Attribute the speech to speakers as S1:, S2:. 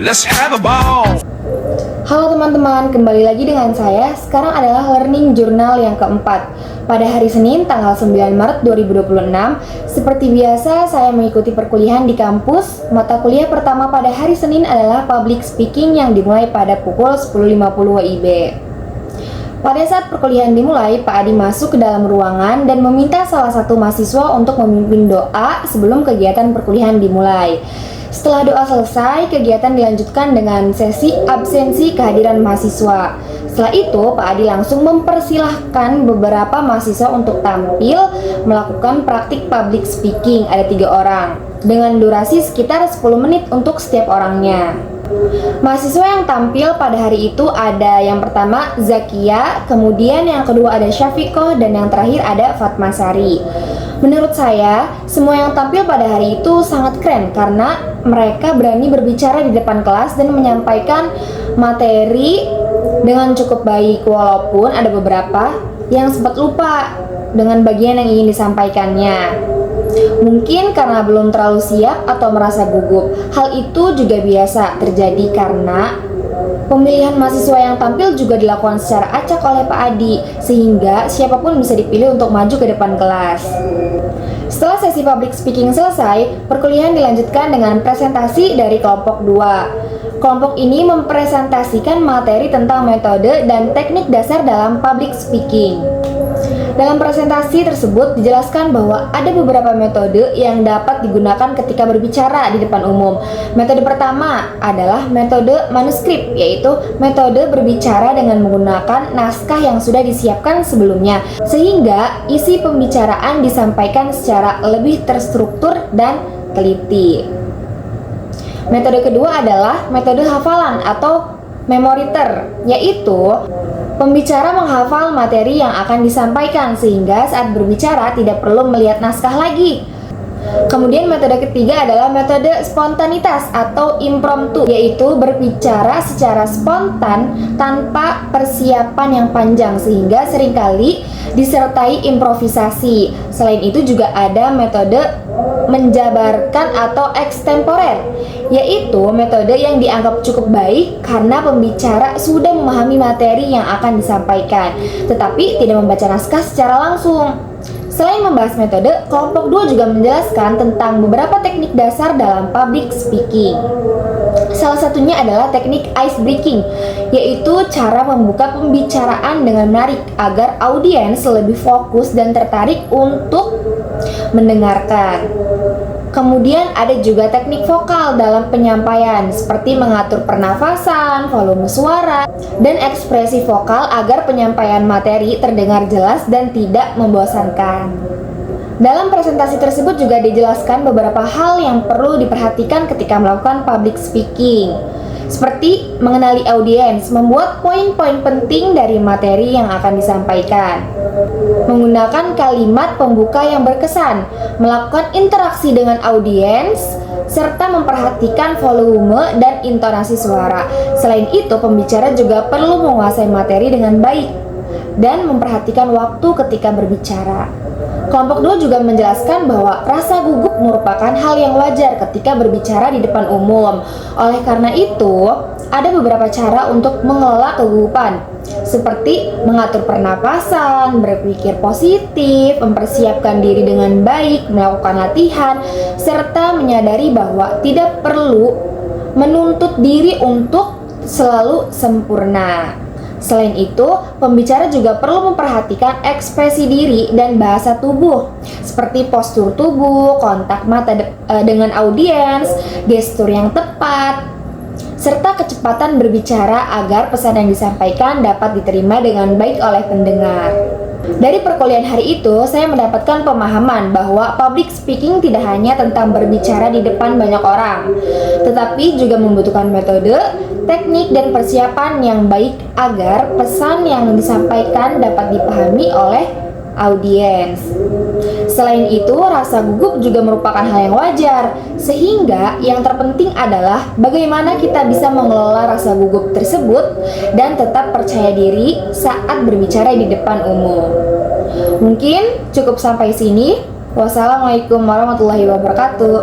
S1: Let's have a ball.
S2: Halo teman-teman, kembali lagi dengan saya. Sekarang adalah learning journal yang keempat. Pada hari Senin, tanggal 9 Maret 2026, seperti biasa saya mengikuti perkuliahan di kampus. Mata kuliah pertama pada hari Senin adalah public speaking yang dimulai pada pukul 10.50 WIB. Pada saat perkuliahan dimulai, Pak Adi masuk ke dalam ruangan dan meminta salah satu mahasiswa untuk memimpin doa sebelum kegiatan perkuliahan dimulai. Setelah doa selesai, kegiatan dilanjutkan dengan sesi absensi kehadiran mahasiswa. Setelah itu, Pak Adi langsung mempersilahkan beberapa mahasiswa untuk tampil melakukan praktik public speaking. Ada 3 orang, dengan durasi sekitar 10 menit untuk setiap orangnya. Mahasiswa yang tampil pada hari itu ada yang pertama Zakia, kemudian yang kedua ada Syafiqoh, dan yang terakhir ada Fatmasari. Menurut saya, semua yang tampil pada hari itu sangat keren karena mereka berani berbicara di depan kelas dan menyampaikan materi dengan cukup baik, walaupun ada beberapa yang sempat lupa dengan bagian yang ingin disampaikannya. Mungkin karena belum terlalu siap atau merasa gugup. Hal itu juga biasa terjadi karena pemilihan mahasiswa yang tampil juga dilakukan secara acak oleh Pak Adi, sehingga siapapun bisa dipilih untuk maju ke depan kelas. Setelah sesi public speaking selesai, perkuliahan dilanjutkan dengan presentasi dari kelompok 2. Kelompok ini mempresentasikan materi tentang metode dan teknik dasar dalam public speaking. Dalam presentasi tersebut dijelaskan bahwa ada beberapa metode yang dapat digunakan ketika berbicara di depan umum. Metode pertama adalah metode manuskrip, yaitu metode berbicara dengan menggunakan naskah yang sudah disiapkan sebelumnya, sehingga isi pembicaraan disampaikan secara lebih terstruktur dan teliti. Metode kedua adalah metode hafalan atau memoriter, yaitu pembicara menghafal materi yang akan disampaikan sehingga saat berbicara tidak perlu melihat naskah lagi. Kemudian metode ketiga adalah metode spontanitas atau impromptu, yaitu berbicara secara spontan tanpa persiapan yang panjang sehingga seringkali disertai improvisasi. Selain itu juga ada metode menjabarkan atau extemporer, yaitu metode yang dianggap cukup baik karena pembicara sudah memahami materi yang akan disampaikan, tetapi tidak membaca naskah secara langsung. Selain membahas metode, kelompok 2 juga menjelaskan tentang beberapa teknik dasar dalam public speaking. Salah satunya adalah teknik ice breaking, yaitu cara membuka pembicaraan dengan menarik agar audiens lebih fokus dan tertarik untuk mendengarkan. Kemudian ada juga teknik vokal dalam penyampaian, seperti mengatur pernafasan, volume suara, dan ekspresi vokal agar penyampaian materi terdengar jelas dan tidak membosankan. Dalam presentasi tersebut juga dijelaskan beberapa hal yang perlu diperhatikan ketika melakukan public speaking, seperti mengenali audiens, membuat poin-poin penting dari materi yang akan disampaikan, menggunakan kalimat pembuka yang berkesan, melakukan interaksi dengan audiens, serta memperhatikan volume dan intonasi suara. Selain itu, pembicara juga perlu menguasai materi dengan baik dan memperhatikan waktu ketika berbicara. Kelompok 2 juga menjelaskan bahwa rasa gugup merupakan hal yang wajar ketika berbicara di depan umum. Oleh karena itu, ada beberapa cara untuk mengelola kegugupan, seperti mengatur pernapasan, berpikir positif, mempersiapkan diri dengan baik, melakukan latihan, serta menyadari bahwa tidak perlu menuntut diri untuk selalu sempurna. Selain itu, pembicara juga perlu memperhatikan ekspresi diri dan bahasa tubuh, seperti postur tubuh, kontak mata dengan audiens, gestur yang tepat, serta kecepatan berbicara agar pesan yang disampaikan dapat diterima dengan baik oleh pendengar. Dari perkuliahan hari itu, saya mendapatkan pemahaman bahwa public speaking tidak hanya tentang berbicara di depan banyak orang, tetapi juga membutuhkan metode, teknik, dan persiapan yang baik agar pesan yang disampaikan dapat dipahami oleh audiens. Selain itu, rasa gugup juga merupakan hal yang wajar, sehingga yang terpenting adalah bagaimana kita bisa mengelola rasa gugup tersebut dan tetap percaya diri saat berbicara di depan umum. Mungkin cukup sampai sini. Wassalamualaikum warahmatullahi wabarakatuh.